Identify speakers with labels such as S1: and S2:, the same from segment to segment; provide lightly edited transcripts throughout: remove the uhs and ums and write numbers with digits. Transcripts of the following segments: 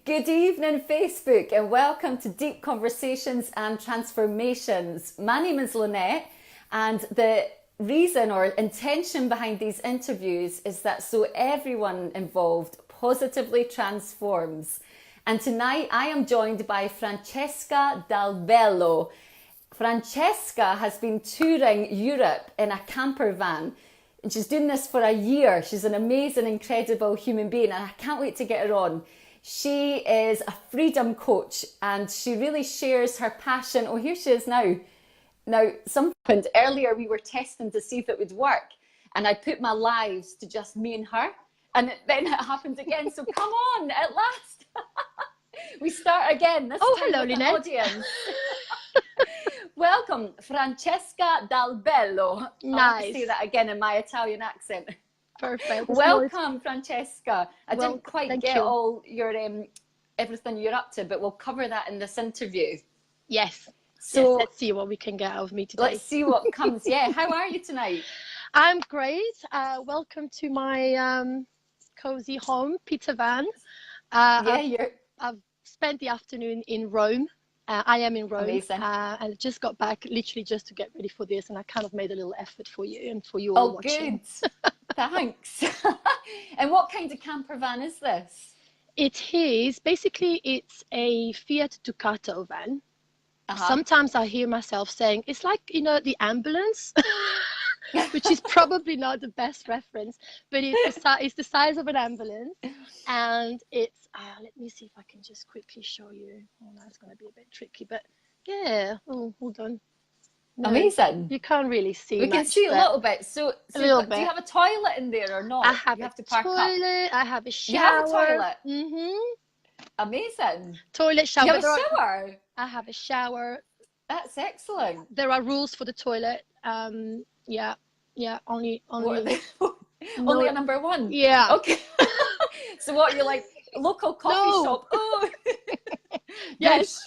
S1: Good evening, Facebook, and welcome to Deep Conversations and Transformations. My name is Lynette, and the reason or intention behind these interviews is that so everyone involved positively transforms. And tonight I am joined by Francesca Dello. Francesca has been touring Europe in a camper van, and she's doing this for a year. She's an amazing, incredible human being, and I can't wait to get her on. She is a freedom coach, and she really shares her passion. Oh, here she is now. Now, something happened earlier. We were testing to see if it would work, and I put my lives to just me and her, and then it happened again. So come on, at last. We start again. This time
S2: hello,
S1: with the
S2: Lynette.
S1: audience. Welcome, Francesca Dello.
S2: Nice.
S1: I'll have to say that again in my Italian accent.
S2: Perfect.
S1: Welcome, Francesca. I didn't quite get
S2: you.
S1: all your everything you're up to, but we'll cover that in this interview.
S2: Yes.
S1: So
S2: let's see what we can get out of me today.
S1: let's see what comes. Yeah, how are you tonight?
S2: I'm great. Welcome to my cozy home, pizza van. I've spent the afternoon in Rome. I am in Rome.
S1: Amazing.
S2: And I just got back literally just to get ready for this, and I kind of made a little effort for you and for you all watching.
S1: Good. Thanks. And what kind of camper van is this?
S2: It is basically, it's a Fiat Ducato van.
S1: Uh-huh.
S2: Sometimes I hear myself saying it's like, the ambulance, which is probably not the best reference, but it's the size of an ambulance, and it's let me see if I can just quickly show you. Oh, that's going to be a bit tricky, but yeah. Oh, hold on. No,
S1: amazing.
S2: You can't really see.
S1: We can see a little bit. So
S2: a little bit.
S1: Do you have a toilet in there or not?
S2: I have
S1: you have
S2: a
S1: to park
S2: toilet.
S1: up.
S2: I have a shower.
S1: You have a toilet?
S2: Mm-hmm.
S1: Amazing.
S2: Toilet, shower.
S1: You have a shower?
S2: I have a shower.
S1: That's excellent.
S2: There are rules for the toilet. Yeah. Only.
S1: Only a number one.
S2: Yeah.
S1: Okay. So what, you're like local coffee shop? Oh.
S2: Yes.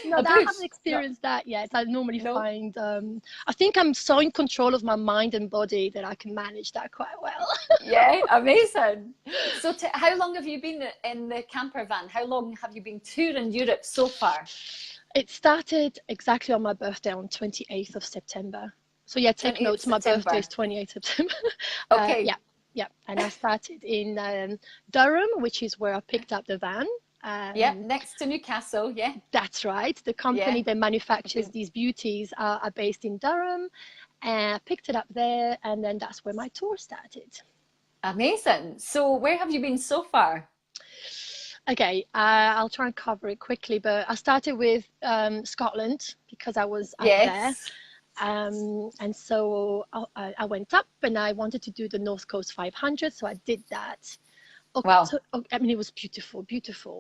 S2: No, I haven't
S1: No.
S2: experienced that yet. I normally find, I think I'm so in control of my mind and body that I can manage that quite well.
S1: Yeah, amazing. So how long have you been in the camper van? How long have you been touring Europe so far?
S2: It started exactly on my birthday on 28th of September. So yeah, take notes. My birthday is 28th September.
S1: Okay.
S2: Yeah. And I started in Durham, which is where I picked up the van.
S1: Next to Newcastle. Yeah,
S2: that's right. The company that manufactures these beauties are based in Durham, and I picked it up there, and then that's where my tour started.
S1: Amazing. So where have you been so far?
S2: Okay, I'll try and cover it quickly, but I started with Scotland because I was up there. And so I went up and I wanted to do the North Coast 500, so I did that.
S1: Wow.
S2: I mean, it was beautiful.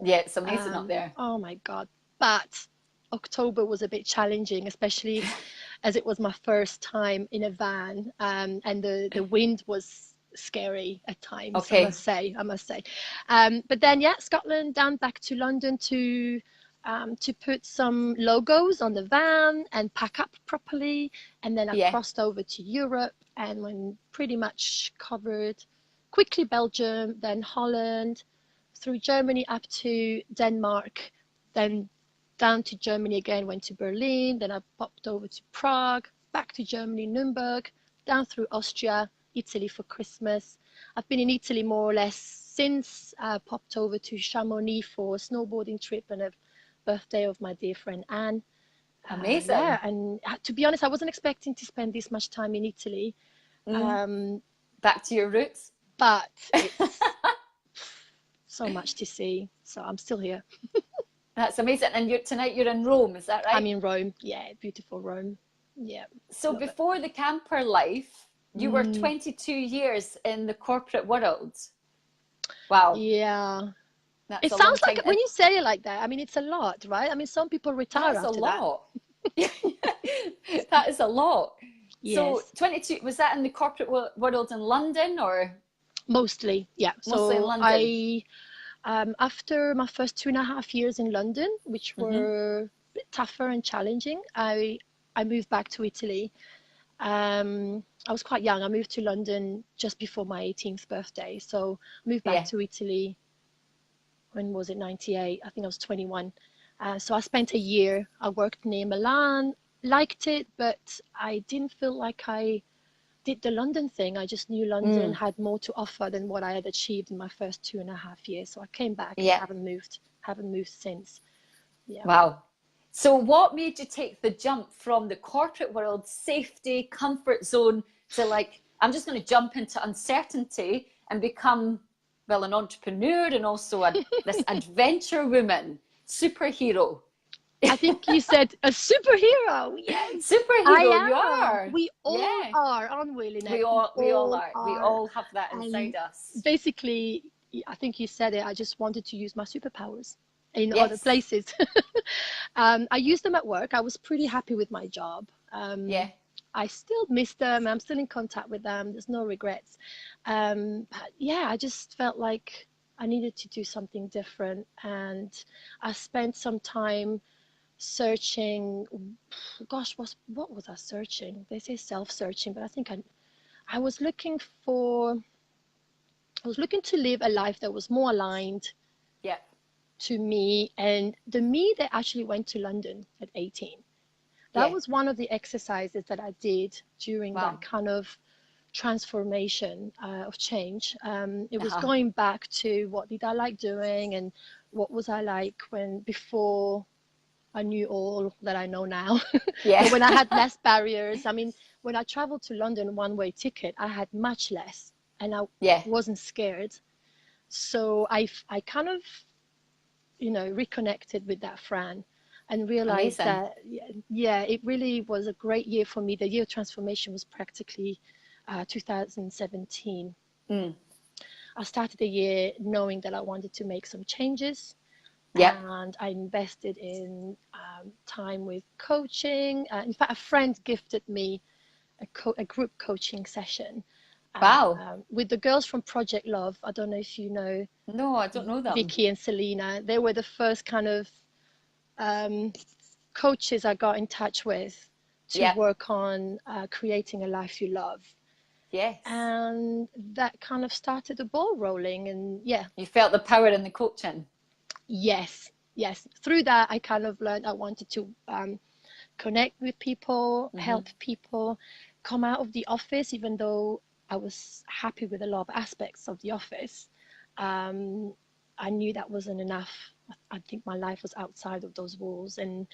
S1: Yeah, it's amazing up there.
S2: Oh my God. But October was a bit challenging, especially as it was my first time in a van, and the wind was scary at times.
S1: Okay.
S2: I must say. But then, Scotland, down back to London to put some logos on the van and pack up properly. And then I crossed over to Europe and when pretty much covered quickly Belgium, then Holland, through Germany up to Denmark, then down to Germany again, went to Berlin, then I popped over to Prague, back to Germany, Nuremberg, down through Austria, Italy for Christmas. I've been in Italy more or less since. I popped over to Chamonix for a snowboarding trip and a birthday of my dear friend Anne.
S1: Amazing.
S2: And to be honest, I wasn't expecting to spend this much time in Italy.
S1: Back to your roots.
S2: But it's so much to see, so I'm still here.
S1: That's amazing. And tonight you're in Rome, is that right?
S2: I'm in Rome. Yeah, beautiful Rome. Yeah.
S1: So before the camper life, you were 22 years in the corporate world. Wow.
S2: Yeah.
S1: That's
S2: it sounds like when you say it like that, I mean, it's a lot, right? I mean, some people retire after that.
S1: That's a lot. That is a lot.
S2: Yes.
S1: So 22, was that in the corporate world in London or?
S2: Mostly, yeah.
S1: Mostly
S2: so
S1: London.
S2: After my first 2.5 years in London, which were a bit tougher and challenging, I moved back to Italy. I was quite young. I moved to London just before my 18th birthday. So I moved back to Italy when was it, 98? I think I was 21. So I spent a year. I worked near Milan, liked it, but I didn't feel like I did the London thing. I just knew London had more to offer than what I had achieved in my first 2.5 years. So I came back and haven't moved since. Yeah.
S1: Wow. So what made you take the jump from the corporate world, safety, comfort zone, to like, I'm just going to jump into uncertainty and become, well, an entrepreneur and also this adventure woman, superhero?
S2: I think you said a superhero. Yes,
S1: Superhero, you are.
S2: We all are, aren't we, Lynette?
S1: We all are. We all have that inside us.
S2: Basically, I think you said it. I just wanted to use my superpowers in other places. I used them at work. I was pretty happy with my job. I still miss them. I'm still in contact with them. There's no regrets. But yeah, I just felt like I needed to do something different. And I spent some time searching. Gosh, what was I searching? They say self-searching, but I think I was looking to live a life that was more aligned to me, and the me that actually went to London at 18. That was one of the exercises that I did during that kind of transformation of change. It was going back to what did I like doing and what was I like before I knew all that I know now. But when I had less barriers. I mean, when I traveled to London one-way ticket, I had much less, and I wasn't scared. So I kind of, reconnected with that Fran and realized that, it really was a great year for me. The year of transformation was practically 2017. I started the year knowing that I wanted to make some changes. And I invested in time with coaching. In fact, a friend gifted me a group coaching session. With the girls from Project Love. I don't know if you know.
S1: No, I don't know them.
S2: Vicky and Selena. They were the first kind of coaches I got in touch with to work on creating a life you love.
S1: Yes.
S2: And that kind of started the ball rolling. And
S1: you felt the power in the coaching.
S2: Yes. Through that, I kind of learned I wanted to connect with people, help people, come out of the office, even though I was happy with a lot of aspects of the office. I knew that wasn't enough. I think my life was outside of those walls. And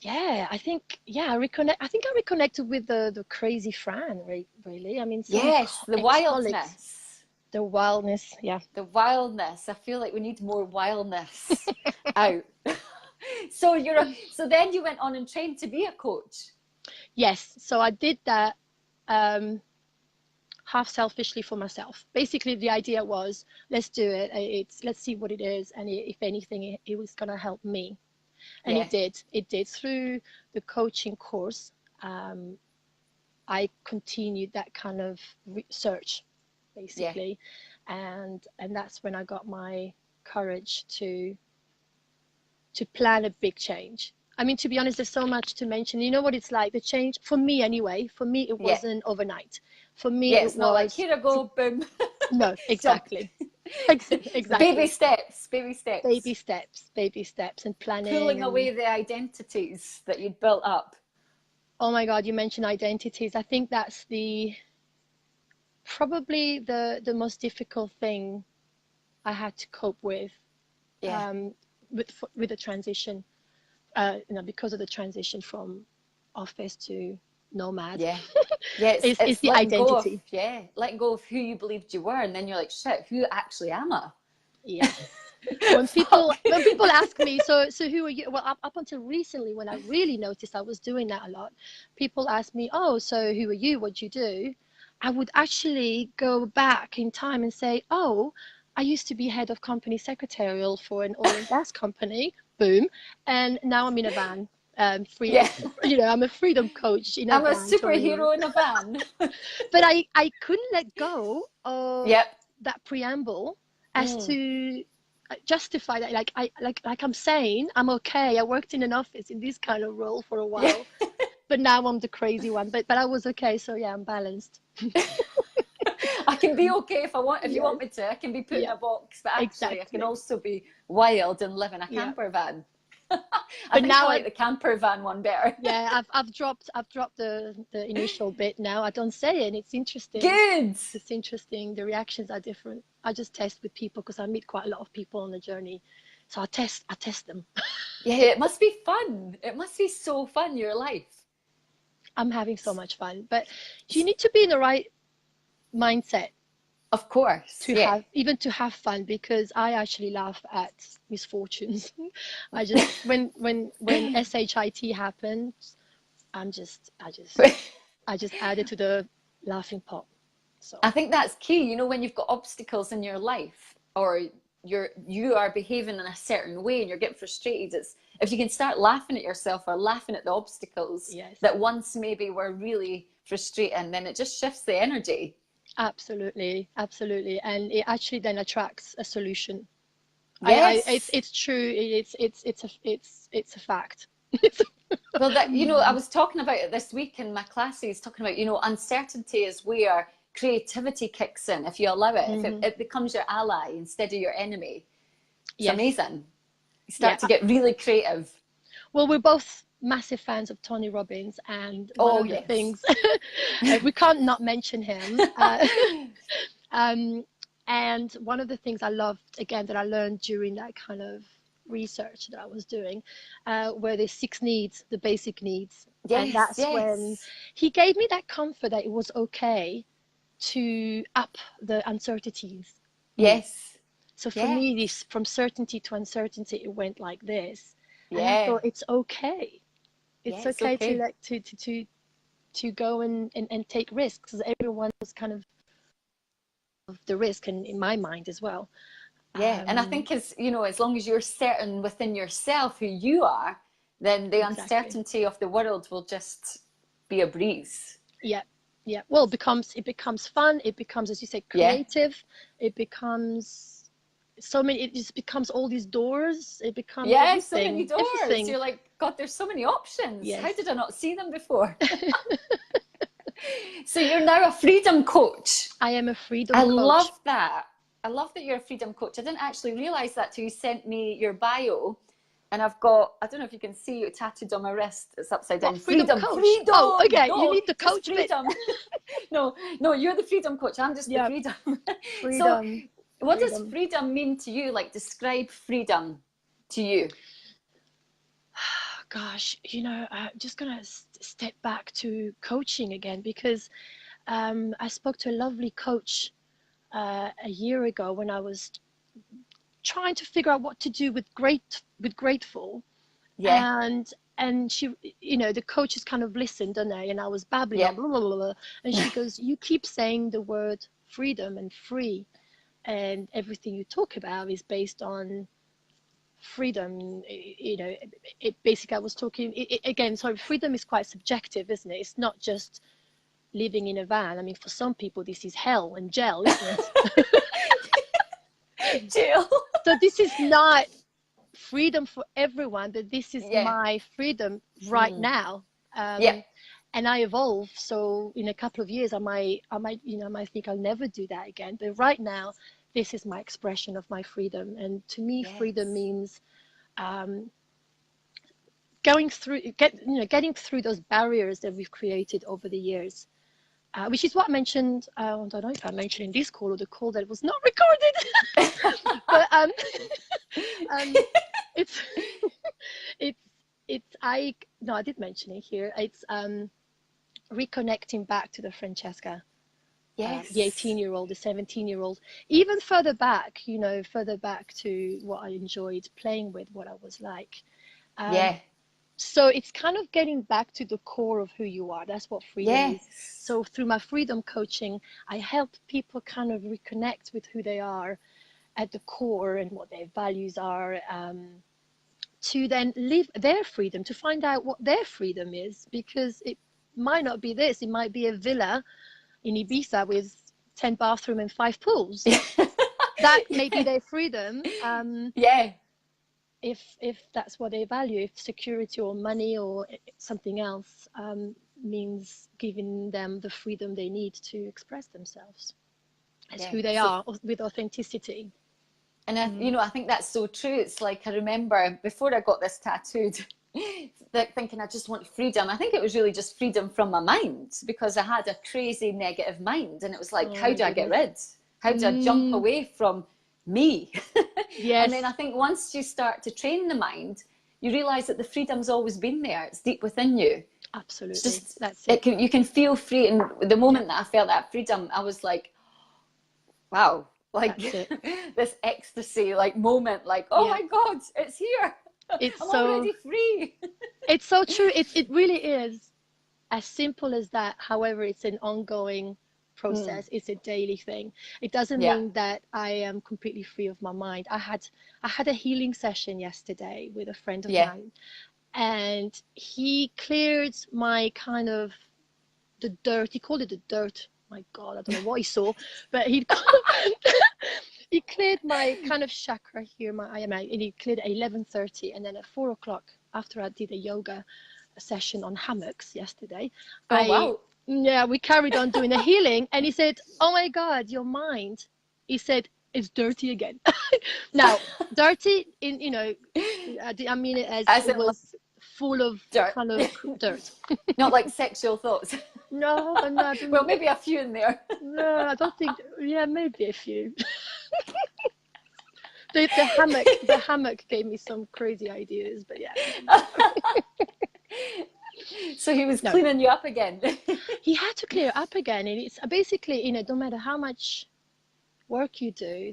S2: I think I reconnected with the crazy Fran, really. I mean,
S1: the wildness.
S2: The wildness,
S1: The wildness. I feel like we need more wildness out. So then you went on and trained to be a coach.
S2: Yes. So I did that half selfishly for myself. Basically, the idea was, let's do it. Let's see what it is, and if anything, it was going to help me. And it did. It did. Through the coaching course, I continued that kind of research, basically, and that's when I got my courage to plan a big change. I mean, to be honest, there's so much to mention. You know what it's like, the change, for me anyway, it wasn't overnight. For me,
S1: it's not like, here I go, boom.
S2: No, exactly. Exactly.
S1: Baby steps.
S2: Baby steps and planning.
S1: Pulling away the identities that you'd built up.
S2: Oh my God, you mentioned identities. I think that's probably the most difficult thing I had to cope with. With the transition, because of the transition from office to nomad. It's the identity.
S1: Letting go of who you believed you were, and then you're like, shit, who actually am I?
S2: When people ask me, so who are you? Well, up until recently, when I really noticed I was doing that a lot, people ask me, oh, so who are you? What do you do? I would actually go back in time and say, oh, I used to be head of company secretarial for an oil and gas company, boom, and now I'm in a van. I'm a freedom coach in a van.
S1: I'm a superhero in a van.
S2: But I couldn't let go of that preamble as to justify that. Like I'm saying, I'm okay. I worked in an office in this kind of role for a while, but now I'm the crazy one. But I was okay. So I'm balanced.
S1: can be okay if I want, if you
S2: Yes.
S1: want me to. I can be put in a box, but actually I can
S2: Exactly.
S1: also be wild and live in a
S2: Yeah.
S1: camper van. I
S2: But
S1: think
S2: now
S1: I like the camper van one better.
S2: yeah, I've dropped the initial bit now. I don't say it. It's interesting.
S1: Good.
S2: It's interesting. The reactions are different. I just test with people because I meet quite a lot of people on the journey. So I test them.
S1: Yeah, it must be fun. It must be so fun, your life.
S2: I'm having so much fun. But you need to be in the right mindset
S1: Of course,
S2: to
S1: yeah.
S2: have fun, because I actually laugh at misfortunes. I just when SHIT happened, I just added to the laughing pot. So
S1: I think that's key. You know, when you've got obstacles in your life, or you are behaving in a certain way and you're getting frustrated, it's if you can start laughing at yourself or laughing at the obstacles
S2: yes,
S1: that once maybe were really frustrating, then it just shifts the energy.
S2: absolutely, and it actually then attracts a solution.
S1: Yes.
S2: It's true. It's a fact.
S1: Well, that, you know, I was talking about it this week in my classes, talking about, you know, uncertainty is where creativity kicks in. If you allow it, if it becomes your ally instead of your enemy, it's
S2: Yes.
S1: amazing. You
S2: Yeah.
S1: start to get really creative.
S2: Well, we're both massive fans of Tony Robbins, and one
S1: Oh,
S2: of the
S1: yes.
S2: things we can't not mention him. And one of the things I loved, again, that I learned during that kind of research that I was doing, were the 6 needs, the basic needs. And
S1: Yes,
S2: that's when
S1: yes.
S2: he gave me that comfort that it was okay to up the uncertainties.
S1: Yes.
S2: So for
S1: Yes.
S2: me, this from certainty to uncertainty, it went like this. And I
S1: Yeah.
S2: thought it's okay. It's
S1: Yeah, it's
S2: okay to
S1: okay.
S2: like to go and take risks. Everyone was kind of the risk, and in my mind as well.
S1: Yeah. And I think as, you know, as long as you're certain within yourself who you are, then the
S2: Exactly.
S1: uncertainty of the world will just be a breeze.
S2: Yeah. Yeah. Well, it becomes fun. It becomes, as you say,
S1: Yeah.
S2: creative. It becomes so many. It just becomes all these doors. It becomes
S1: Yeah, so many
S2: everything.
S1: doors.
S2: Everything.
S1: You're like, God, there's so many options. How
S2: Yes.
S1: did I not see them before? So you're now a freedom coach.
S2: I am a freedom
S1: I
S2: coach.
S1: love that. I love that you're a freedom coach. I didn't actually realize that till you sent me your bio. And I've got, I don't know if you can see it tattooed on my wrist. It's upside down.
S2: What, freedom
S1: Freedom,
S2: coach?
S1: freedom.
S2: Oh, okay. You
S1: No,
S2: need the
S1: just
S2: coach bit.
S1: freedom. No, no, you're the freedom coach. I'm just the
S2: Yeah.
S1: freedom. So
S2: Freedom.
S1: what does freedom mean to you? Like, describe freedom to you.
S2: Gosh, I'm just gonna step back to coaching again, because I spoke to a lovely coach a year ago when I was trying to figure out what to do with Gr8fool,
S1: Yeah.
S2: and she, the coaches kind of listened, don't they? And I was babbling
S1: Yeah.
S2: on, blah, blah, blah, blah, and she goes, "You keep saying the word freedom and free, and everything you talk about is based on freedom." It basically, I was talking again, sorry, freedom is quite subjective, isn't it? It's not just living in a van. I mean, for some people this is hell and jail, isn't it?
S1: Jill.
S2: So this is not freedom for everyone, but this is
S1: Yeah.
S2: my freedom right now.
S1: Yeah.
S2: And I evolve, so in a couple of years I might think I'll never do that again, but right now this is my expression of my freedom. And to me,
S1: Yes.
S2: freedom means getting through those barriers that we've created over the years, which is what I mentioned. I don't know if I mentioned in this call or the call that was not recorded, but it's I did mention it here. It's reconnecting back to the Francesca,
S1: Yes.
S2: the 18-year-old, the 17-year-old, even further back, further back to what I enjoyed playing with, what I was like.
S1: Yeah.
S2: So it's kind of getting back to the core of who you are. That's what freedom is. So through my freedom coaching, I help people kind of reconnect with who they are at the core and what their values are, to then live their freedom, to find out what their freedom is, because it might not be this. It might be a villa in Ibiza with 10 bathrooms and 5 pools. That may be their freedom.
S1: Yeah.
S2: If that's what they value, if security or money or something else means giving them the freedom they need to express themselves. as who they are with authenticity.
S1: And I think that's so true. It's like, I remember before I got this tattooed, thinking I just want freedom. I think it was really just freedom from my mind, because I had a crazy negative mind, and it was like, how do I get rid? How do I jump away from me?
S2: Yes.
S1: And then I think once you start to train the mind, you realize that the freedom's always been there. It's deep within you.
S2: Absolutely.
S1: That's it. You can feel free. And the moment that I felt that freedom, I was like, wow, like this ecstasy, like moment, like, oh my God, it's here. I'm already free.
S2: It's so true. It really is as simple as that. However, it's an ongoing process. It's a daily thing. It doesn't mean that I am completely free of my mind. I had a healing session yesterday with a friend of mine, and he cleared my kind of the dirt. He called it the dirt. My God, I don't know what he saw, but he cleared my kind of chakra here, and he cleared at 11:30, and then at 4 o'clock, after I did a yoga session on hammocks yesterday, we carried on doing the healing, and he said, "Oh my God, your mind," he said, "is dirty again." Now, dirty I mean it as it was full of dirt. Kind of dirt.
S1: Not like sexual thoughts.
S2: No,
S1: well, maybe a few in there.
S2: No, I don't think. Yeah, maybe a few. The hammock gave me some crazy ideas, but yeah.
S1: So he was cleaning you up again.
S2: He had to clear up again, and it's basically, no matter how much work you do,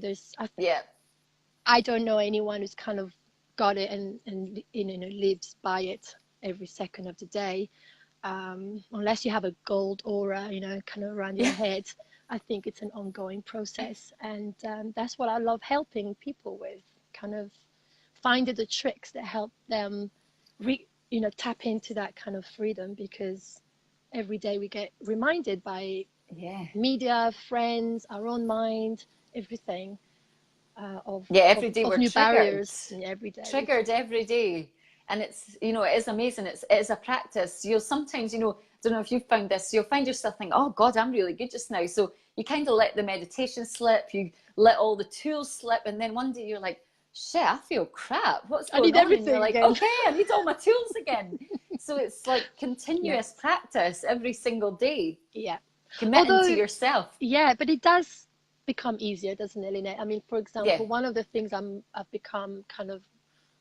S2: I don't know anyone who's kind of got it and lives by it every second of the day. Unless you have a gold aura, kind of around your head. I think it's an ongoing process, and that's what I love helping people with, kind of finding the tricks that help them tap into that kind of freedom, because every day we get reminded by media, friends, our own mind, everything of
S1: every day
S2: of
S1: we're
S2: new
S1: triggered.
S2: barriers every day.
S1: Triggered every day. And it's, it is amazing. It is a practice. You'll sometimes, I don't know if you've found this, you'll find yourself thinking, oh God, I'm really good just now. So you kind of let the meditation slip, you let all the tools slip, and then one day you're like, shit, I feel crap. What's going on?
S2: I need everything.
S1: And you're like,
S2: again.
S1: okay, I need all my tools again. So it's like continuous practice every single day.
S2: Yeah.
S1: Committing to yourself.
S2: Yeah, but it does become easier, doesn't it, Lynette? I mean, for example, one of the things I've become kind of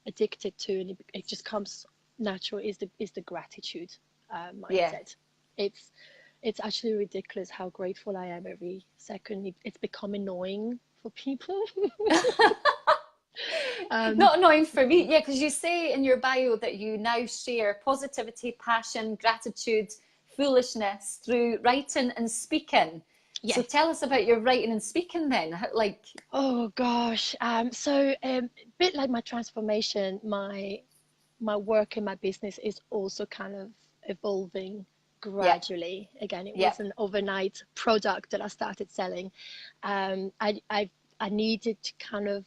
S2: addicted to, and it just comes natural, is the gratitude mindset. It's actually ridiculous how grateful I am every second. It's become annoying for people.
S1: Not annoying for me, because you say in your bio that you now share positivity, passion, gratitude, foolishness through writing and speaking. So tell us about your writing and speaking then.
S2: Oh gosh, so a bit like my transformation, my work in my business is also kind of evolving gradually. Again, it was an overnight product that I started selling. I needed to kind of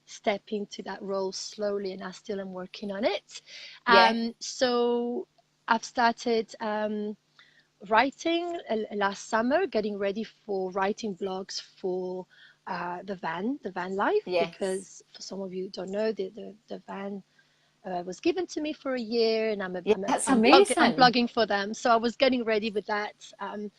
S2: step into that role slowly, and I still am working on it. So I've started writing last summer, getting ready for writing blogs for the van life, because for some of you who don't know, the van was given to me for a year, and I'm blogging for them. So I was getting ready with that, and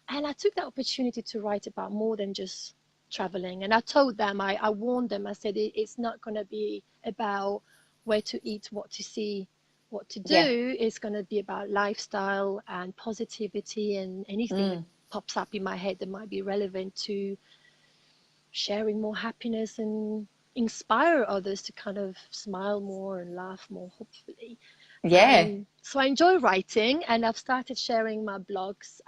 S2: I took that opportunity to write about more than just traveling. And I told them, I warned them, I said, it's not going to be about where to eat, what to see, what to do. It's going to be about lifestyle and positivity, and anything that pops up in my head that might be relevant to sharing more happiness and inspire others to kind of smile more and laugh more, hopefully. So I enjoy writing, and I've started sharing my blogs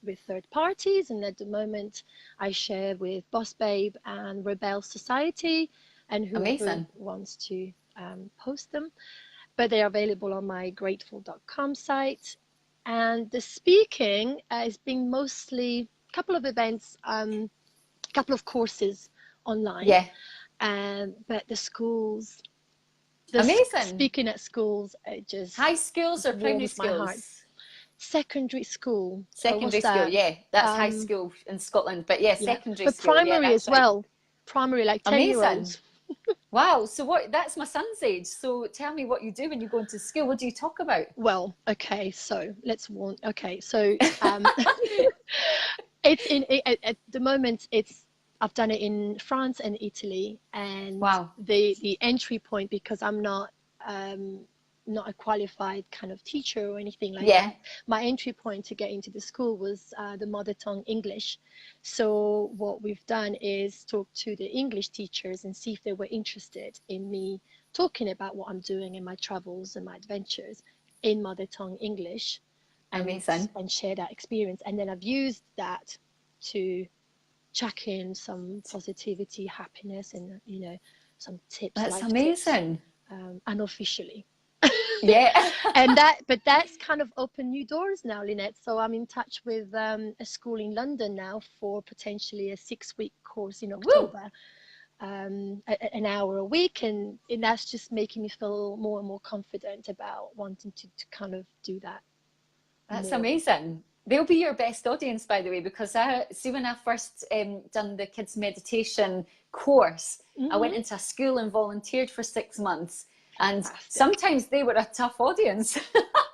S2: with third parties, and at the moment I share with Boss Babe and Rebel Society, and whoever wants to post them. But they're available on my Gr8fool.com site. And the speaking has been mostly a couple of events, a couple of courses online. But the schools,
S1: amazing.
S2: Speaking at schools, it just
S1: high schools or primary schools?
S2: secondary school.
S1: Secondary school, yeah. That's high
S2: Um,
S1: school in Scotland. But yeah,
S2: yeah,
S1: secondary
S2: but
S1: school, yeah,
S2: primary
S1: that's
S2: as
S1: right.
S2: well. Primary, like 10-year
S1: Amazing.
S2: olds.
S1: Wow. So that's my son's age. So tell me what you do when you go into school. What do you talk about?
S2: Well, okay, so let's warn. Okay, so it's at the moment. I've done it in France and Italy, and
S1: Wow.
S2: the entry point, because I'm not a qualified kind of teacher or anything like
S1: Yeah.
S2: that. My entry point to get into the school was the mother tongue English. So what we've done is talk to the English teachers and see if they were interested in me talking about what I'm doing in my travels and my adventures in mother tongue English, and
S1: Amazing.
S2: share that experience. And then I've used that to chuck in some positivity, happiness, and some tips,
S1: That's
S2: life tips,
S1: amazing.
S2: unofficially.
S1: Yeah.
S2: But that's kind of opened new doors now, Lynette. So I'm in touch with a school in London now for potentially a 6-week course in
S1: Woo.
S2: October, an hour a week, and that's just making me feel more and more confident about wanting to kind of do that
S1: That's
S2: more.
S1: amazing. They'll be your best audience, by the way, because I see when I first done the kids meditation course, I went into a school and volunteered for 6 months. And
S2: Fantastic.
S1: sometimes they were a tough audience.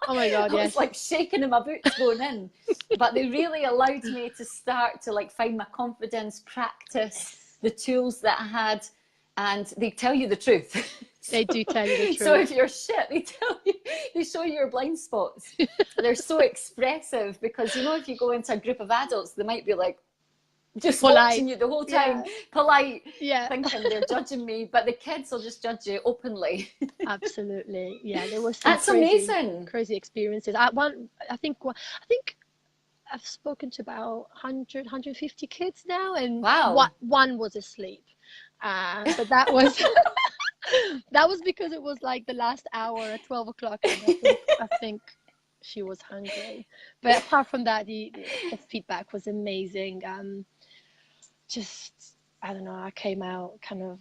S2: Oh my God,
S1: I
S2: yes.
S1: was like shaking in my boots going in. But they really allowed me to start to like find my confidence, practice the tools that I had, and they tell you the truth.
S2: They do tell you the truth.
S1: So if you're shit, they tell you, they show you your blind spots. They're so expressive because, if you go into a group of adults, they might be like, just
S2: polite.
S1: Watching you the whole time, polite,
S2: Yeah.
S1: thinking they're judging me, but the kids will just judge you openly.
S2: Absolutely, yeah. There was some
S1: That's amazing.
S2: crazy experiences. I think I've spoken to about 100, 150 kids now, and
S1: Wow.
S2: one was asleep. But that was that was because it was like the last hour at 12 o'clock, and I think she was hungry. But apart from that, the feedback was amazing. Just, I don't know, I came out kind of,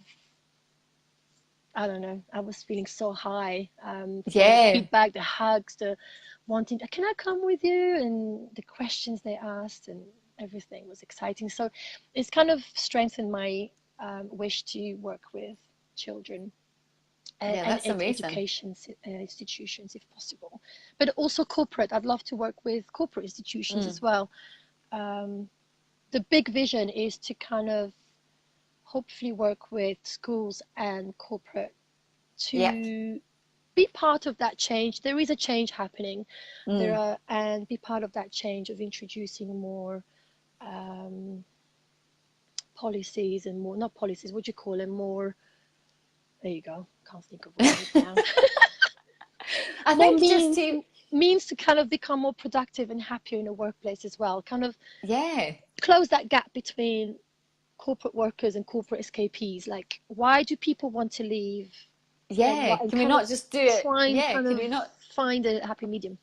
S2: I don't know, I was feeling so high. From the feedback, the hugs, the wanting, can I come with you? And the questions they asked, and everything was exciting. So it's kind of strengthened my wish to work with children and education institutions if possible. But also corporate. I'd love to work with corporate institutions as well. The big vision is to kind of hopefully work with schools and corporate to be part of that change. There is a change happening. And be part of that change of introducing more policies and more, not policies, what do you call them, more, there you go, can't think of what it now.
S1: I think
S2: means to kind of become more productive and happier in a workplace as well, kind of close that gap between corporate workers and corporate escapees. Like, why do people want to leave?
S1: And can we not just do it?
S2: Can we not find a happy medium?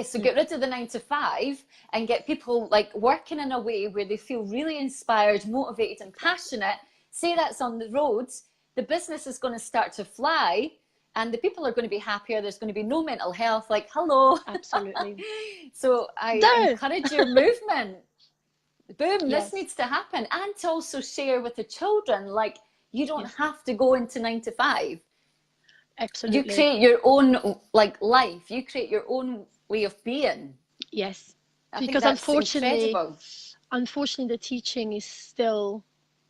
S1: So get rid of the 9 to 5 and get people like working in a way where they feel really inspired, motivated and passionate. Say that's on the roads, the business is going to start to fly and the people are going to be happier. There's going to be no mental health, like, hello.
S2: Absolutely.
S1: So I encourage your movement. Boom, this needs to happen. And to also share with the children, like, you don't have to go into 9 to 5.
S2: Absolutely.
S1: You create your own like life. You create your own way of being.
S2: Yes.
S1: Because unfortunately
S2: the teaching is still,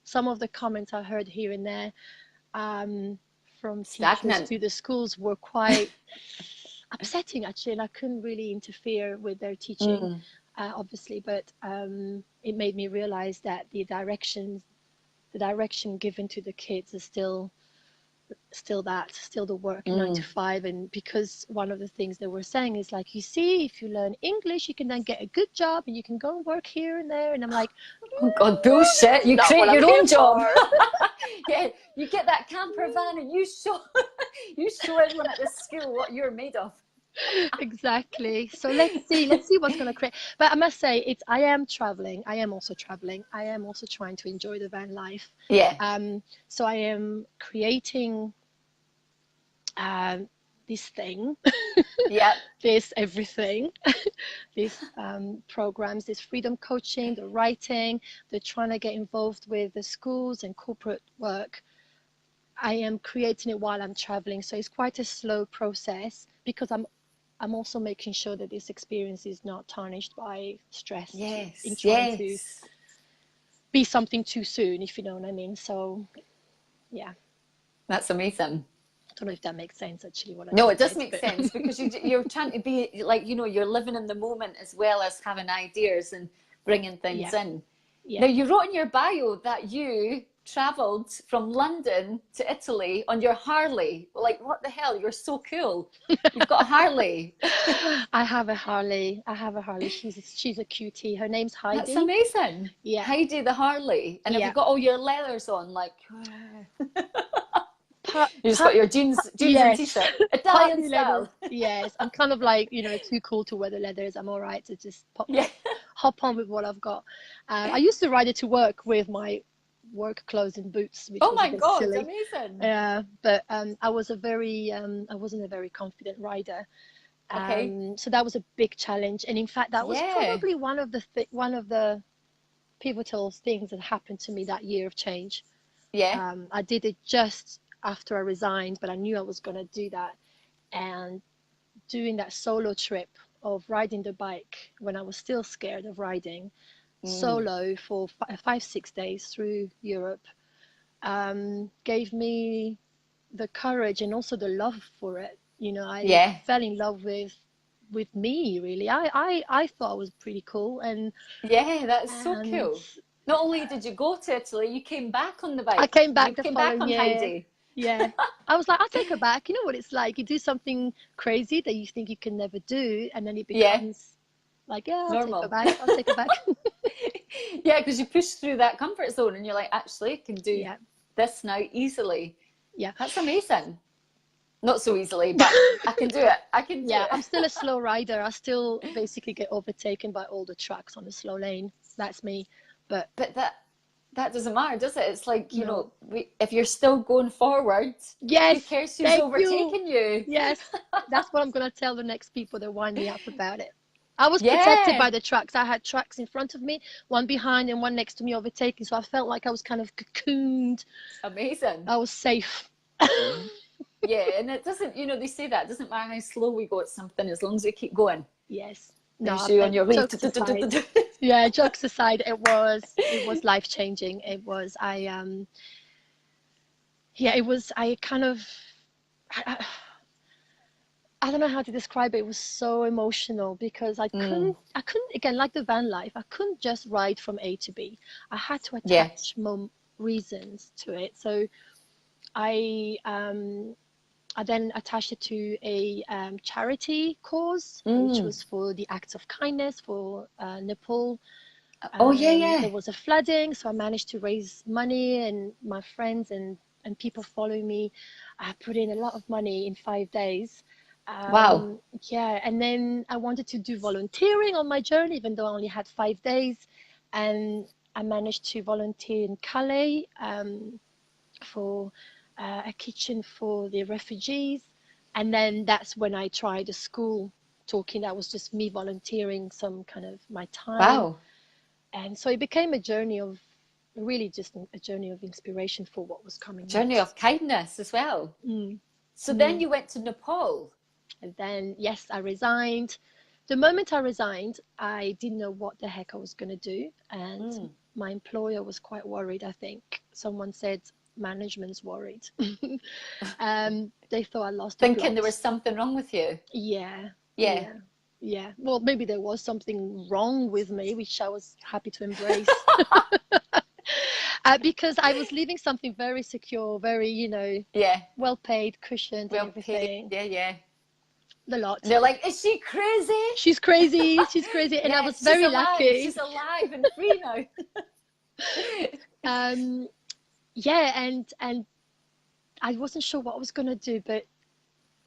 S2: some of the comments I heard here and there from teachers to the schools were quite upsetting actually, and I couldn't really interfere with their teaching obviously, but it made me realize that the direction given to the kids is still the work 9 to 5. And because one of the things they were saying is like, you see, if you learn English, you can then get a good job and you can go and work here and there. And I'm like,
S1: oh God, bullshit. You create your own job. You get that camper van and you show everyone at the school what you're made of.
S2: Exactly. So let's see what's going to create. But I must say, I am traveling. I am also trying to enjoy the van life. So I am creating this thing,
S1: Yeah.
S2: this everything, these programs, this freedom coaching, the writing, they're trying to get involved with the schools and corporate work. I am creating it while I'm traveling, so it's quite a slow process because I'm also making sure that this experience is not tarnished by stress in
S1: Yes.
S2: trying to
S1: Yes.
S2: be something too soon, if you know what I mean. So yeah,
S1: That's amazing.
S2: I don't know if that makes sense actually what I
S1: No,
S2: just
S1: it does
S2: said,
S1: make
S2: but
S1: sense because you're trying to be like, you know, you're living in the moment as well as having ideas and bringing things
S2: yeah,
S1: in. Now,
S2: yeah.
S1: you wrote in your bio that you traveled from London to Italy on your Harley. Like, what the hell? You're so cool. You've got a Harley.
S2: I have a Harley. I have a Harley. She's a cutie. Her name's
S1: That's
S2: Heidi.
S1: amazing.
S2: Yeah,
S1: Heidi the Harley. And have you
S2: yeah.
S1: got all your leathers on? Like,
S2: Part,
S1: you just got
S2: part,
S1: your jeans and
S2: yes,
S1: t-shirt. Italian
S2: partly leather.
S1: style.
S2: Yes, I'm kind of like, too cool to wear the leathers. I'm all right to just
S1: Yeah.
S2: hop on with what I've got. I used to ride it to work with my work clothes and boots, which
S1: Oh
S2: was a
S1: my
S2: bit
S1: God,
S2: silly.
S1: amazing.
S2: Yeah, but I was I wasn't a very confident rider.
S1: Okay.
S2: So that was a big challenge. And in fact, that was
S1: Yeah.
S2: probably one of the pivotal things that happened to me that year of change.
S1: Yeah.
S2: I did it just after I resigned, but I knew I was going to do that. And doing that solo trip of riding the bike when I was still scared of riding
S1: Mm.
S2: solo for 5, 6 days through Europe gave me the courage and also the love for it. I
S1: Yeah.
S2: fell in love with me really. I thought I was pretty cool
S1: Yeah, that's so
S2: and
S1: cool. Not only did you go to Italy, you came back on the
S2: I
S1: bike.
S2: came
S1: You
S2: back the
S1: came back
S2: following
S1: on
S2: year.
S1: Heidi.
S2: Yeah. I was like, I'll take her back. You know what it's like? You do something crazy that you think you can never do, and then it
S1: Yeah,
S2: becomes like, yeah, I'll take her
S1: normal.
S2: back. I'll take her back.
S1: Yeah, because you push through that comfort zone and you're like, actually, I can do
S2: Yeah.
S1: this now easily.
S2: Yeah.
S1: That's amazing. Not so easily, but I can do it. I can do
S2: Yeah. I'm
S1: it.
S2: still a slow rider. I still basically get overtaken by all the trucks on the slow lane. That's me. But
S1: But that doesn't matter, does it? It's like, you
S2: no.
S1: know, if you're still going forward, who
S2: Yes.
S1: cares who's
S2: Thank you.
S1: overtaking you?
S2: Yes. That's what I'm going to tell the next people that wind me up about it. I was protected
S1: Yeah,
S2: by the trucks. I had trucks in front of me, one behind and one next to me overtaking. So I felt like I was kind of cocooned.
S1: amazing.
S2: I was safe.
S1: Yeah, and it doesn't, you know, they say that it doesn't matter how slow we go at something as long as we keep going.
S2: Yes.
S1: Then
S2: No,
S1: you're on
S2: but
S1: your way.
S2: jokes aside. Yeah, jokes aside, it was life changing. It was yeah, it was I kind of I, I don't know how to describe it. It was so emotional because
S1: Mm,
S2: I couldn't again like the van life. I couldn't just ride from A to B. I had to
S1: yeah.
S2: attach more reasons to it. So I I then attached it to a charity cause, which
S1: Mm.
S2: was for the acts of kindness for Nepal.
S1: Oh, yeah,
S2: There
S1: yeah.
S2: was a flooding, so I managed to raise money, and my friends and people following me, I put in a lot of money in 5 days.
S1: Wow.
S2: Yeah, and then I wanted to do volunteering on my journey, even though I only had 5 days, and I managed to volunteer in Calais for a kitchen for the refugees, and then that's when I tried a school talking. That was just me volunteering some kind of my time,
S1: Wow.
S2: and so it became a journey of really just a journey of inspiration for what was coming
S1: Journey of
S2: next.
S1: kindness as well.
S2: Mm,
S1: So then
S2: mm.
S1: you went to Nepal.
S2: And then, yes, I resigned. The moment I resigned, I didn't know what the heck I was going to do. And
S1: Mm.
S2: my employer was quite worried, I think. Someone said management's worried. They thought I lost the
S1: Thinking there was
S2: plot.
S1: something wrong with you.
S2: Yeah,
S1: Yeah.
S2: yeah, yeah. Well, maybe there was something wrong with me, which I was happy to embrace. Because I was leaving something very secure, very,
S1: Yeah.
S2: well paid, cushioned, and
S1: Well paid.
S2: everything.
S1: Yeah, yeah.
S2: The
S1: And
S2: lot.
S1: they're like, is she crazy?
S2: She's crazy. She's crazy. And I
S1: Yeah,
S2: was very lucky.
S1: she's alive and free now.
S2: Um, yeah, and I wasn't sure what I was gonna do, but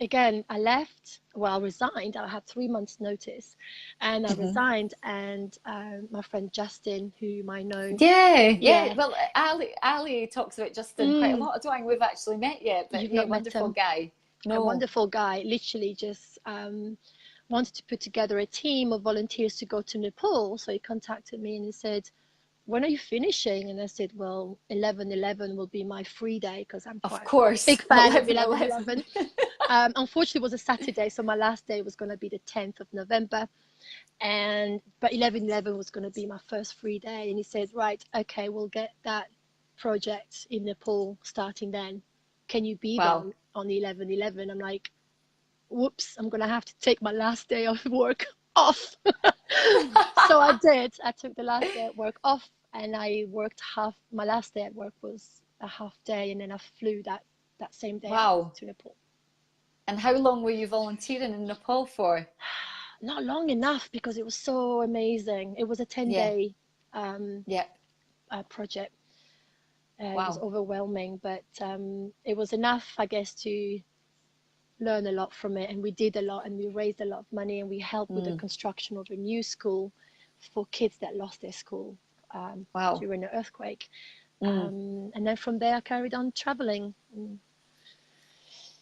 S2: again, I left. Well, I resigned. I had 3 months' notice, and I
S1: Hmm.
S2: resigned. And my friend Justin, whom I know,
S1: Yeah, yeah.
S2: yeah,
S1: Well, Ali talks about Justin quite a
S2: mm,
S1: lot. I don't think we've actually met yet, but
S2: you've
S1: yeah,
S2: not met
S1: wonderful
S2: him.
S1: guy.
S2: A wonderful guy, literally just wanted to put together a team of volunteers to go to Nepal. So he contacted me and he said, when are you finishing? And I said, well, 11/11 will be my free day, because I'm quite a big fan of 11/11. Unfortunately, it was a Saturday, so my last day was going to be the 10th of November. But 11/11 was going to be my first free day. And he said, right, okay, we'll get that project in Nepal starting then. Can you be there on 11/11? I'm like, whoops, I'm going to have to take my last day of work off. So I did. I took the last day at work off, and I worked my last day at work was a half day, and then I flew that same day to Nepal.
S1: And how long were you volunteering in Nepal for?
S2: Not long enough, because it was so amazing. It was a 10-day project. It was overwhelming, but it was enough, I guess, to learn a lot from it. And we did a lot, and we raised a lot of money, and we helped with the construction of a new school for kids that lost their school during the earthquake. And then from there I carried on traveling.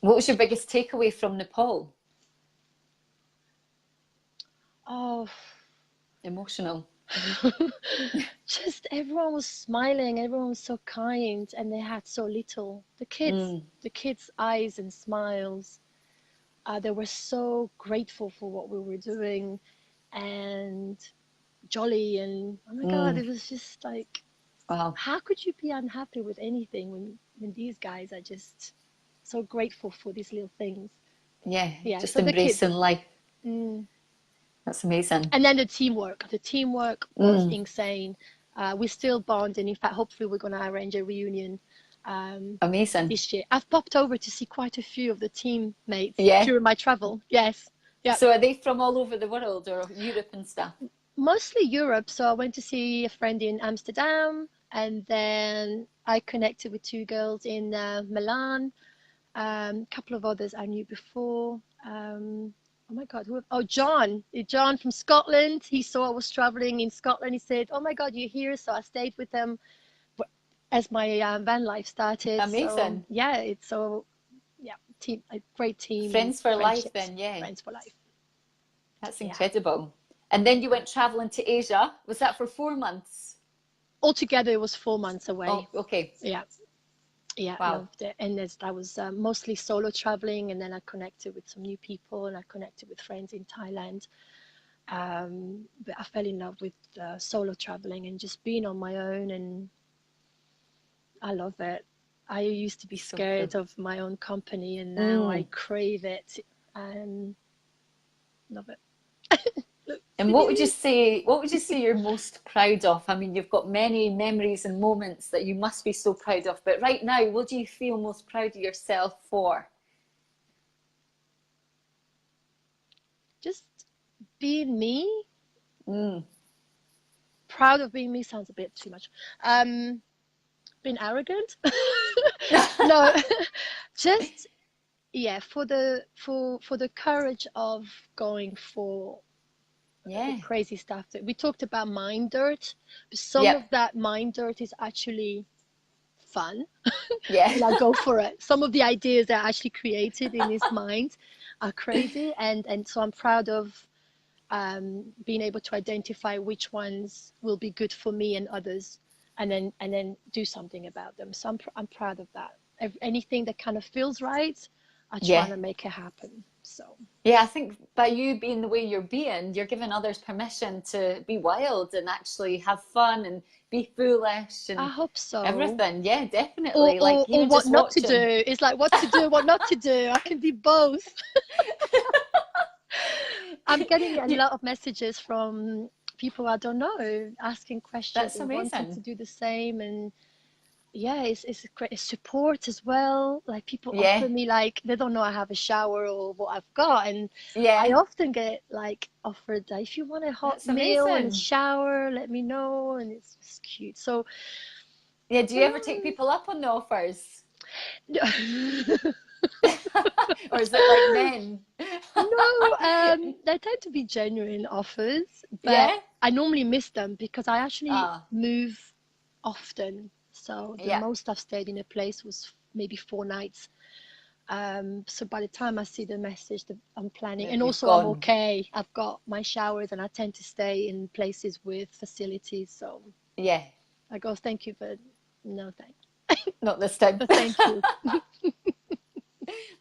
S1: What was your biggest takeaway from Nepal?
S2: Oh,
S1: emotional.
S2: Just everyone was smiling, everyone was so kind, and they had so little. The kids' eyes and smiles, they were so grateful for what we were doing, and jolly, and oh my God, it was just like, how could you be unhappy with anything when these guys are just so grateful for these little things?
S1: Just so embracing life. That's amazing.
S2: And then the teamwork was insane. We still bond, and in fact, hopefully we're going to arrange a reunion
S1: amazing
S2: this year. I've popped over to see quite a few of the teammates during my travel. Yes. Yeah.
S1: So are they from all over the world, or Europe and stuff?
S2: Mostly Europe. So I went to see a friend in Amsterdam, and then I connected with two girls in Milan, a couple of others I knew before. Oh my God, John from Scotland. He saw I was traveling in Scotland. He said, oh my God, you're here. So I stayed with them as my van life started.
S1: Amazing.
S2: So, a great team.
S1: Friends for life then,
S2: Friends for life.
S1: That's incredible. And then you went traveling to Asia. Was that for 4 months?
S2: Altogether, it was 4 months away.
S1: Oh, okay.
S2: Yeah, loved it. And I was mostly solo traveling, and then I connected with some new people, and I connected with friends in Thailand. But I fell in love with solo traveling and just being on my own, and I love it. I used to be scared of my own company, and now I crave it and love it.
S1: And what would you say you're most proud of? I mean, you've got many memories and moments that you must be so proud of, but right now, what do you feel most proud of yourself for?
S2: Just being me. Proud of being me sounds a bit too much. Being arrogant. No, just for the courage of going for crazy stuff. That we talked about mind dirt, but some of that mind dirt is actually fun. And I go for it. Some of the ideas that are actually created in his mind are crazy, and so I'm proud of being able to identify which ones will be good for me and others, and then do something about them. So I'm proud of that. Anything that kind of feels right, I try to make it happen. So
S1: I think by you being the way you're being, you're giving others permission to be wild and actually have fun and be foolish. And
S2: I hope so.
S1: Everything, definitely.
S2: Or what not to do. It's like what to do, what not to do. I can do both. I'm getting a lot of messages from people I don't know, asking questions.
S1: That's amazing.
S2: Wanting to do the same, and it's great support as well. Like people offer me, like they don't know I have a shower or what I've got, and I often get like offered if you want a hot meal and shower, let me know, and it's just cute. So
S1: do you ever take people up on the offers?
S2: No.
S1: Or is it like men?
S2: No, they tend to be genuine offers, but I normally miss them because I actually move often. So the most I've stayed in a place was maybe 4 nights. So by the time I see the message that I'm planning,
S1: Yeah,
S2: and
S1: you've
S2: also I'm
S1: gone.
S2: okay. I've got my showers, and I tend to stay in places with facilities. So
S1: Yeah,
S2: I go, thank you, but no thanks.
S1: not this time.
S2: But thank you.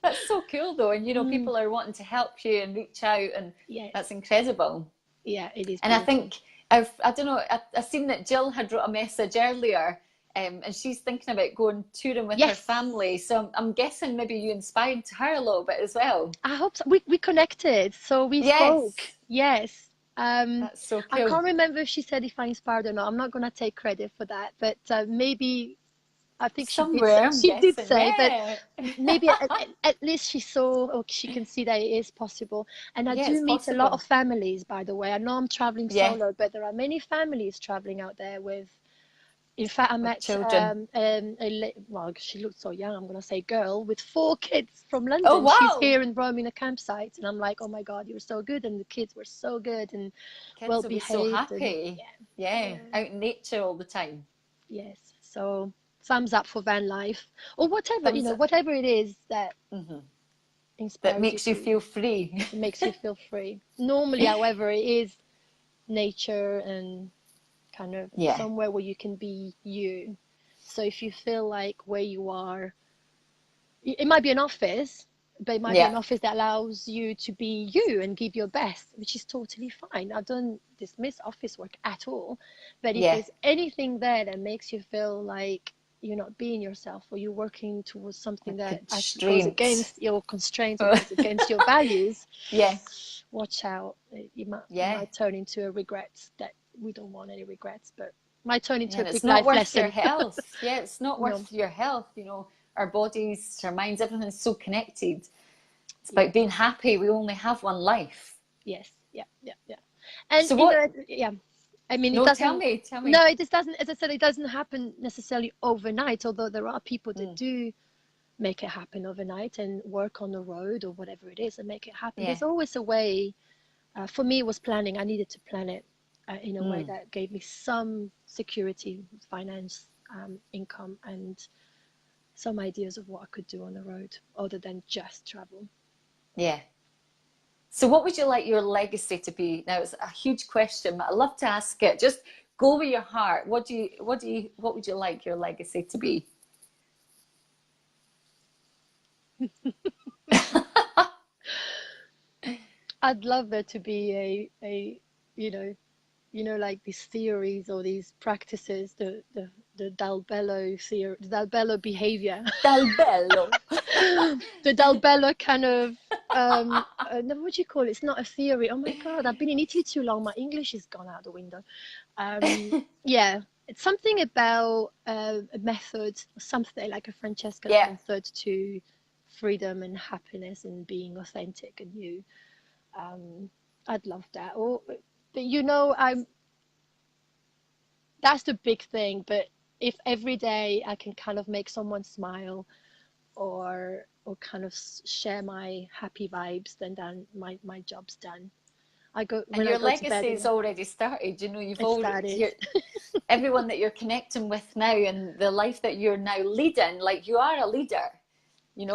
S1: That's so cool though, and
S2: Mm,
S1: people are wanting to help you and reach out, and that's
S2: yes.
S1: incredible.
S2: Yeah, it is
S1: And I
S2: beautiful.
S1: think I don't know, I've seen that Jill had wrote a message earlier, and she's thinking about going touring with her
S2: Yes.
S1: family. So I'm guessing maybe you inspired her a little bit as well.
S2: I hope so. We connected, so we spoke.
S1: Yes,
S2: Yes.
S1: that's so
S2: I
S1: cool.
S2: can't remember if she said if I inspired or not. I'm not going to take credit for that, but maybe I think she did.
S1: Somewhere, I'm
S2: She did
S1: guessing.
S2: say, but
S1: Yeah.
S2: maybe at least she saw, or she can see that it is possible. And I
S1: Yeah,
S2: do
S1: it's
S2: meet a lot of
S1: possible.
S2: families, by the way. I know I'm traveling
S1: Yeah,
S2: solo, but there are many families traveling out there with. In fact, I
S1: with
S2: met
S1: children.
S2: well, she looked so young. I'm going to say girl with 4 kids from
S1: Oh,
S2: London. She's
S1: wow.
S2: here in Rome in a campsite, and I'm like, oh my God, you're so good, and the kids were so good and well
S1: Kids will be so
S2: behaved, and
S1: happy.
S2: yeah,
S1: Yeah,
S2: yeah,
S1: out in nature all the time.
S2: yes. So thumbs up for van life or whatever,
S1: Thumbs up.
S2: whatever it is that
S1: Hmm. That
S2: inspires you
S1: makes you
S2: to,
S1: feel free.
S2: it makes you feel free. Normally, however, it is nature and kind of
S1: Yeah,
S2: somewhere where you can be you. So if you feel like where you are, it might be an office, but it might be
S1: yeah,
S2: an office that allows you to be you and give your best, which is totally fine. I don't dismiss office work at all. But if
S1: yeah.
S2: there's anything there that makes you feel like you're not being yourself, or you're working towards something
S1: A
S2: that actually goes
S1: constraint.
S2: against your constraints or goes against your values,
S1: Yeah,
S2: watch out. It
S1: yeah.
S2: might turn into a regret that we don't want any regrets, but might turn
S1: Yeah,
S2: into a
S1: and it's
S2: big
S1: not
S2: life
S1: worth your
S2: lesson.
S1: health. Yeah, it's not
S2: No,
S1: worth your health. Our bodies, our minds, everything's so connected. It's
S2: yeah.
S1: about being happy. We only have one life.
S2: Yes, yeah, yeah, yeah. And
S1: So what?
S2: yeah, I mean, it
S1: No, tell
S2: doesn't,
S1: me, tell me.
S2: no, it just doesn't, as I said, it doesn't happen necessarily overnight, although there are people that
S1: Mm,
S2: do make it happen overnight and work on the road or whatever it is and make it happen.
S1: yeah.
S2: There's always a way. For me, it was planning. I needed to plan it in a way
S1: Mm,
S2: that gave me some security, finance, income, and some ideas of what I could do on the road other than just travel.
S1: yeah. So what would you like your legacy to be? Now it's a huge question, but I love to ask it. Just go with your heart. What would you like your legacy to be?
S2: I'd love there to be you know, like these theories or these practices, the Dalbello theory, the Dalbello behavior,
S1: Dal bello.
S2: the Dalbello kind of, no, what do you call it? It's not a theory. Oh my God, I've been in Italy too long. My English has gone out the window. Yeah, it's something about a method, something like a Francesca's
S1: Yeah.
S2: method to freedom and happiness and being authentic and you. Um, I'd love that. Or, but I'm that's the big thing. But if every day I can kind of make someone smile or kind of share my happy vibes, then my job's done. I go
S1: And
S2: when I
S1: your
S2: go to bed.
S1: legacy's already started. You've
S2: It
S1: already
S2: started.
S1: everyone that you're connecting with now and the life that you're now leading, like you are a leader.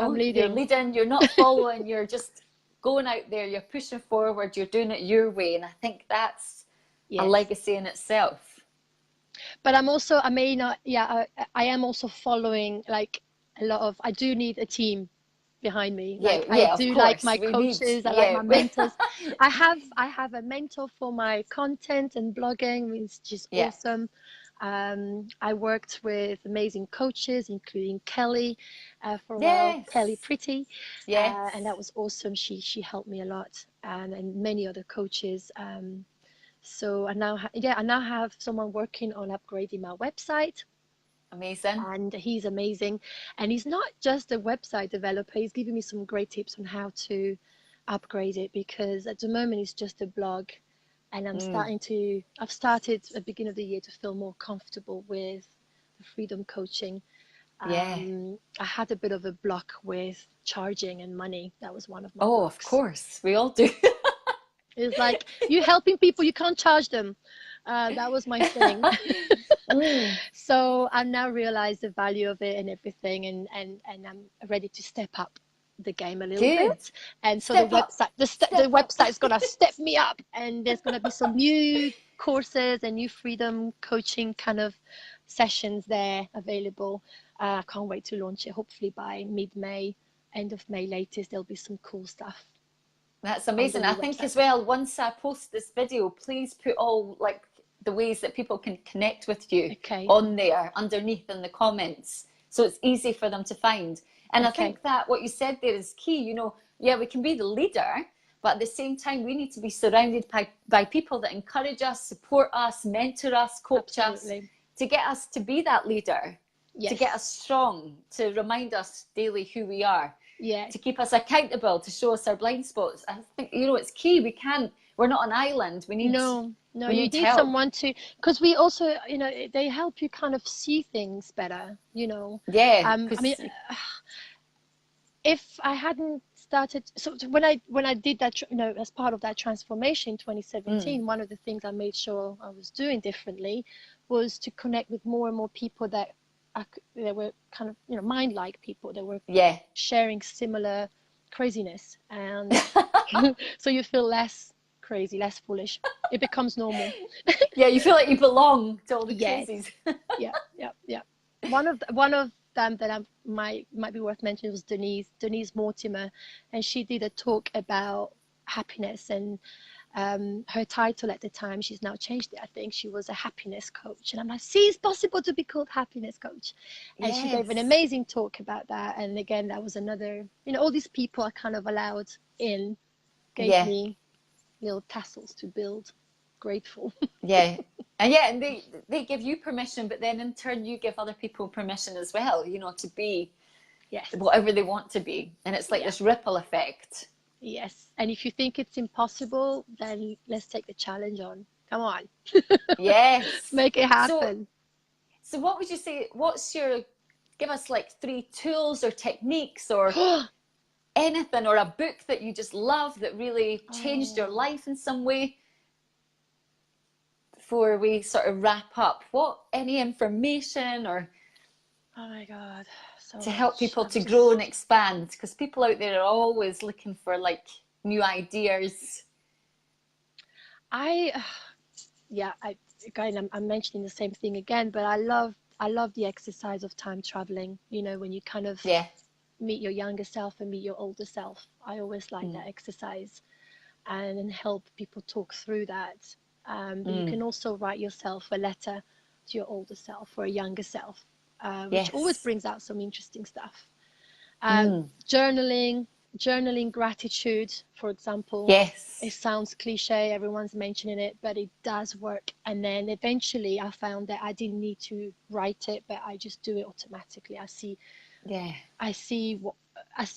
S2: I'm
S1: You're
S2: leading.
S1: leading, you're not following, you're just going out there, you're pushing forward, you're doing it your way. And I think that's a
S2: Yes.
S1: legacy in itself.
S2: But I'm also, I may not, yeah, I am also following like a lot of, I do need a team behind me.
S1: Yeah,
S2: Like I
S1: yeah, of
S2: do like
S1: course.
S2: my
S1: We need,
S2: coaches, I like
S1: yeah.
S2: my mentors. I have a mentor for my content and blogging, which is just
S1: Yeah.
S2: awesome. I worked with amazing coaches, including Kelly, for a while, Kelly
S1: Yes.
S2: Pretty, and
S1: Yes.
S2: that was awesome. She helped me a lot, and many other coaches. So I now have someone working on upgrading my website,
S1: Amazing.
S2: and he's amazing. And he's not just a website developer, he's giving me some great tips on how to upgrade it because at the moment it's just a blog. And
S1: Mm,
S2: I've started at the beginning of the year to feel more comfortable with the freedom coaching.
S1: yeah.
S2: I had a bit of a block with charging and money. That was one of my
S1: Oh, of
S2: blocks.
S1: course. We all do.
S2: It's like you helping people, you can't charge them. That was my thing.
S1: Mm,
S2: So I now realize the value of it and everything, and I'm ready to step up. the game a little
S1: Good.
S2: bit. And so
S1: Step
S2: the
S1: up.
S2: website, the website is going to step me up, and there's going to be some new courses and new freedom coaching kind of sessions there available. I can't wait to launch it. Hopefully by mid-May, end of May latest, there'll be some cool stuff.
S1: That's amazing. I think as well, once I post this video, please put all like the ways that people can connect with you on there underneath in the comments, so it's easy for them to find. And I think that what you said there is key. You know, yeah, we can be the leader, but at the same time, we need to be surrounded by people that encourage us, support us, mentor us, coach us, to get us to be that leader, to get us strong, to remind us daily who we are, to keep us accountable, to show us our blind spots. I think, you know, it's key. We're not an island. We need
S2: you need help. Someone to, because we also, you know, they help you kind of see things better, you know. I mean, if I hadn't started, so when I did that, you know, as part of that transformation in 2017, one of the things I made sure I was doing differently was to connect with more and more people that were kind of, you know, mind-like people that were sharing similar craziness, and so you feel less crazy, less foolish. It becomes normal.
S1: You feel like you belong to all the crazies.
S2: yeah. One of them that I might be worth mentioning was Denise Mortimer, and she did a talk about happiness, and her title at the time, she's now changed it, I think, she was a happiness coach. And I'm like, see, it's possible to be called happiness coach. And she gave an amazing talk about that. And again, that was another, you know, all these people I kind of allowed in, gave me little tassels to build. Grateful.
S1: And they give you permission, but then in turn you give other people permission as well, you know, to be whatever they want to be. And it's like this ripple effect.
S2: Yes. And if you think it's impossible, then let's take the challenge on. Come on. Make it happen.
S1: So what would you say, give us like 3 tools or techniques or anything, or a book that you just love that really changed your life in some way, before we sort of wrap up. Any information or
S2: oh my God,
S1: to help people to grow and expand, because people out there are always looking for like new ideas.
S2: I'm mentioning the same thing again, but I love the exercise of time traveling, you know, when you kind of meet your younger self and meet your older self. I always like that exercise, and help people talk through that. But you can also write yourself a letter to your older self or a younger self, which always brings out some interesting stuff. Journaling gratitude, for example. It sounds cliche, everyone's mentioning it, but it does work. And then eventually I found that I didn't need to write it, but I just do it automatically. I see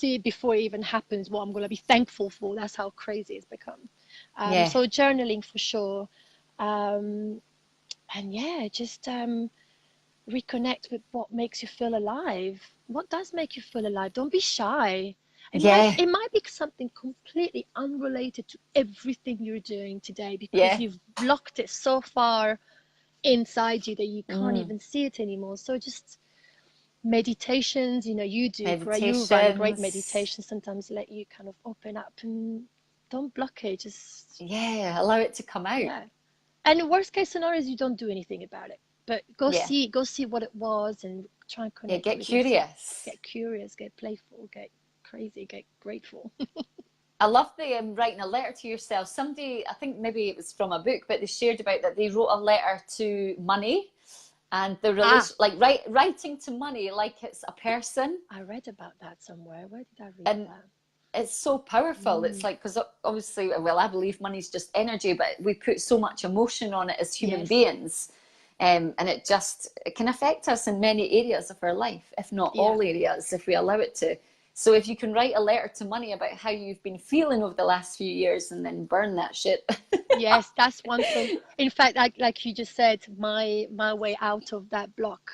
S2: it before it even happens, what I'm going to be thankful for. That's how crazy it's become. So journaling for sure. And just reconnect with what makes you feel alive. What does make you feel alive? Don't be shy. It might be something completely unrelated to everything you're doing today, because you've blocked it so far inside you that you can't even see it anymore. So just meditations, you know, you run a great meditation, sometimes let you kind of open up and don't block it, just
S1: allow it to come out.
S2: And the worst case scenario is you don't do anything about it, but go see what it was and try and connect.
S1: Get curious.
S2: Get curious, get playful, get crazy, get grateful.
S1: I love the writing a letter to yourself. Somebody, I think maybe it was from a book, but they shared about that they wrote a letter to money, and the relation, like writing to money like it's a person.
S2: I read about that somewhere. Where did I read that?
S1: It's so powerful. It's like, because obviously, well, I believe money's just energy, but we put so much emotion on it as human beings, and it can affect us in many areas of our life, if not all areas, if we allow it to. So if you can write a letter to money about how you've been feeling over the last few years, and then burn that shit.
S2: Yes, that's one thing. In fact, like you just said, my way out of that block